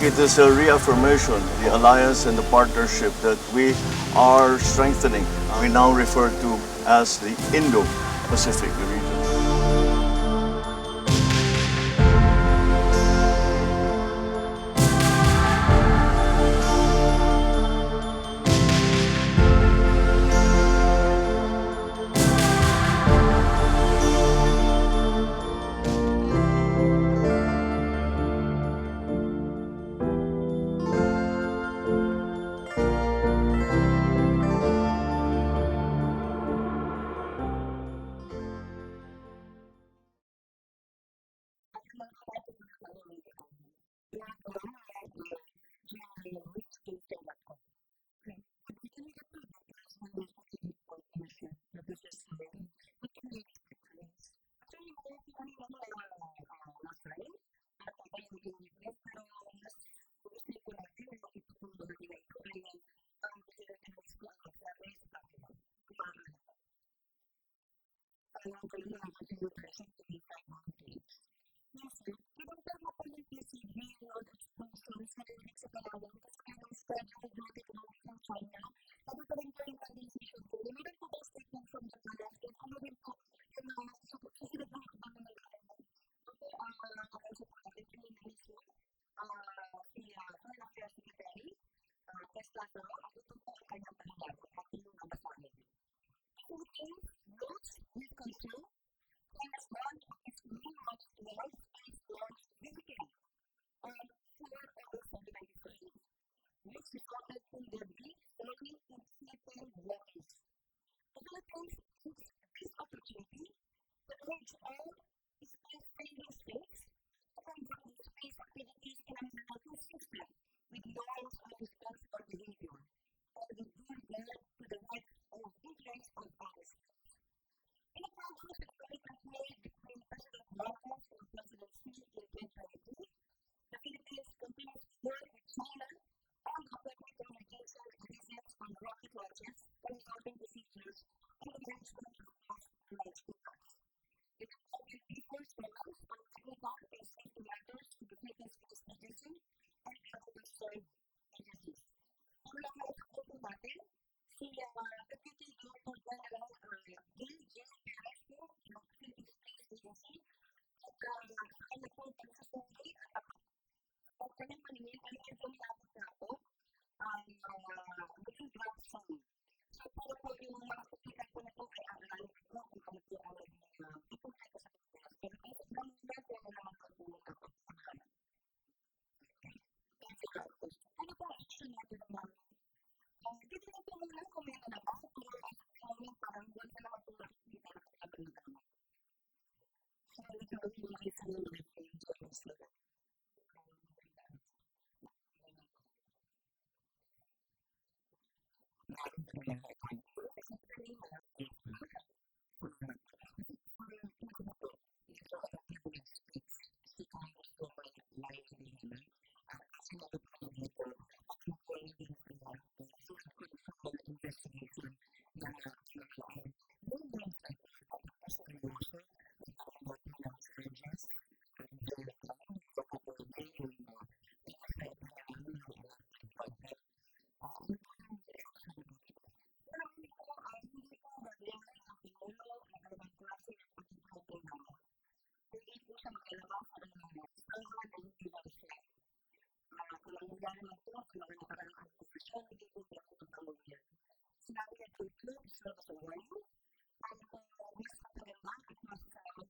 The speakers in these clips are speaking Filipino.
It is a reaffirmation, the alliance and the partnership that we are strengthening. We now refer to as the Indo-Pacific region.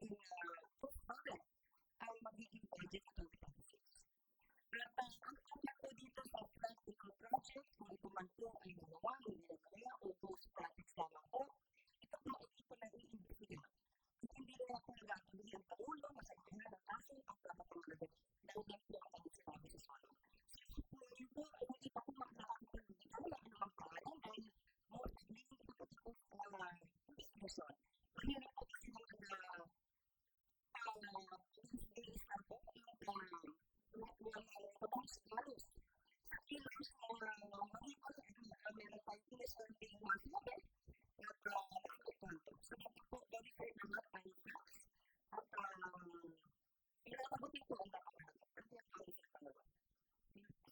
magiging postponed ang magiging budget sa 2026. At ang tawag po dito sa flood control project, kung ito man po ay nagawa, hindi na kaya, o ghost projects lamang po, ito po ay ito na iimbestiga. At hindi na po nagatuloy ang Pangulo na sa kanya ng kaso ang pagkakamagal dahil yan po ang kanyang sinabi sa solo. So, yun po ay hindi pa po makakapagpagdito na anumang pangalan dahil mostly ito po ito na investigation. Ngayon na po kasi mga days na po yung proposed values. Sa killers na mag-ipon meron tayong inescorting mga sinabi at nakikipagpunto. So, dito po, very fair naman tayo tax. At pinatabutin po ang dapat natin. At yung kami sa palawa.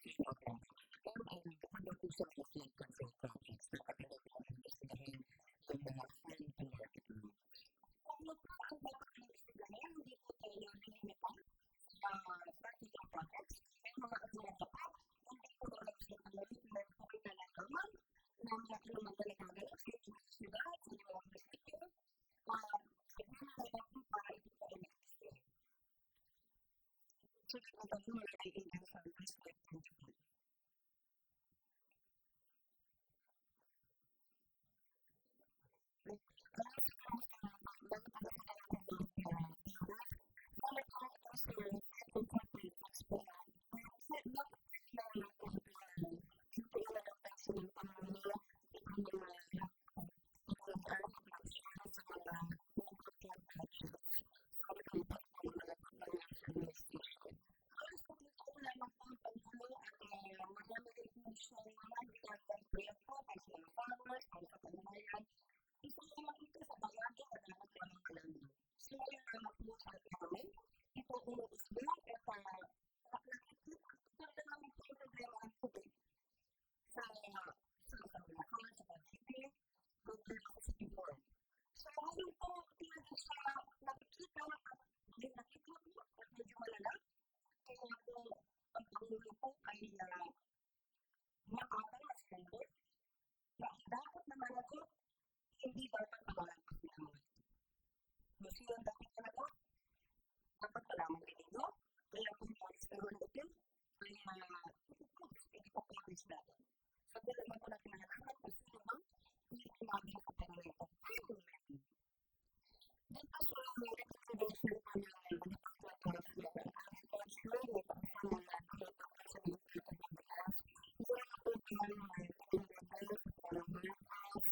Okay. Ano po sa flood control projects na kapatid ko ang investigahin yung mga fund and marketing? Kung ano po ang dapat investigahin, hindi po tayo nilimitan sa practical projects. May mga agenda pa, hindi po naman sa meron po ay nalagaman na mga pinamagaligagan sa siyudad, sa mga munisipyo, nagmamalagat po para ito po ay next year. So, ito po mga kaibigan sa respect and support. Dapat naman ako, hindi dapat mawalampas na naman. Gusto yung dapat talaga, dapat malaman din nyo, kaya kung mawalis na naman natin, kaya hindi pa publish natin. So, dito naman po natin nalaman kung sino bang hindi kumagin sa pera na ito. Ayaw natin. Then, ang recommendation pa ng Department of Agriculture, may pagkakaroon na nakita ko sa mga kapatid. Wala po tayo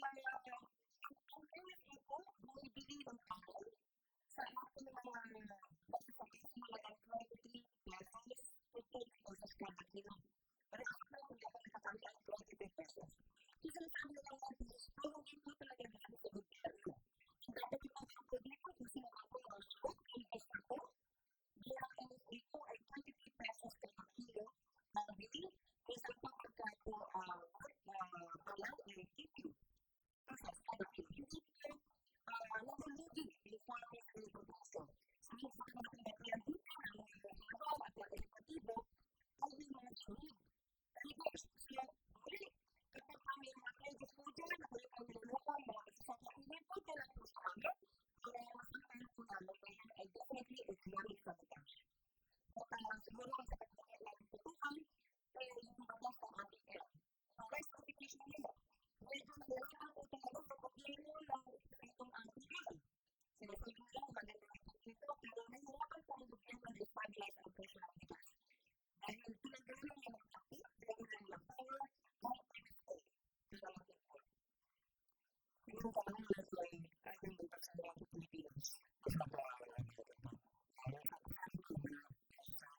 ang MFA po, bumibili ng tao sa ating mga mga 23 pesos to 8 pesos kada kilo. Pero ako hindi ako nakakamit ang 23 pesos. Kasi sabi lang natin, hindi po talaga natin sa gobyerno. So dapat yung mga publiko, kung sino ako yung shoot, invest ako, bilang MFA po ay 23 pesos kada kilo na bili, kaysa pang pagkato alam ay thank you. Kasi kada kilo, hindi po nalulugi yung farmers and production. So yung sa mga pinagpinagdita, ang mga haraw at mga epatibo, ay yung mga sunod. Reverse, so muli, kapag kami yung mga pledges po dyan, ako yung pangilulukan, mga masasakit, hindi po dyan po sa amin, kaya masasahan po namin na yan ay definitely economic sabotage. At siguro ang sa pagkakit natin tutukan, ay yung bagas ng APL. Ang rice competition nila, medyo nalaman po talaga sa gobyerno ng itong APL. Sinasabi nila maganda ng ito, pero nahihirapan po ang gobyerno na i-stabilize ang presyo ng bigas. Dahil pinagalan ng mga kapit, pinagalan ng power, mga MFA. Salamat po. Siguro pa naman na ito ay ating magpasal ng Pilipinas. Kasi magpapalala ng ito. Kaya ang ating kumila sa Pilipinas na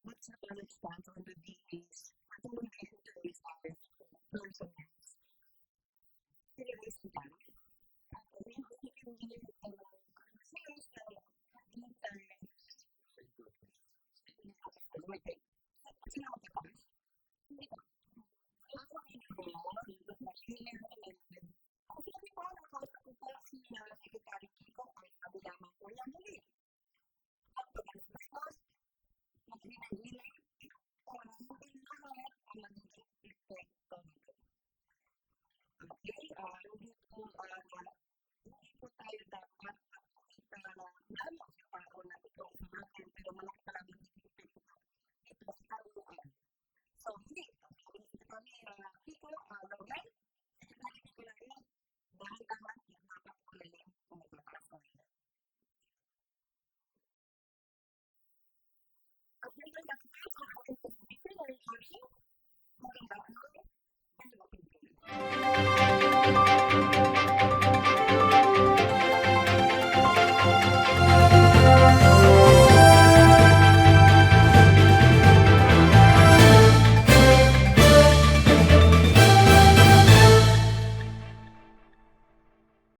what's the response on the DA's recommendation to raise our personnels? To raise the bank. We can give sales hindi po tayo dapat kita na lalo sa tao na ito sa akin, pero malaki talaga ito sa karuan. So, hindi. Hindi kami kiko, laway, hindi ko lang yun. Dahil naman, dapat ko lang yung pumaglakas. At yung mga kapitay sa aking pagbitin na rin magandang ano,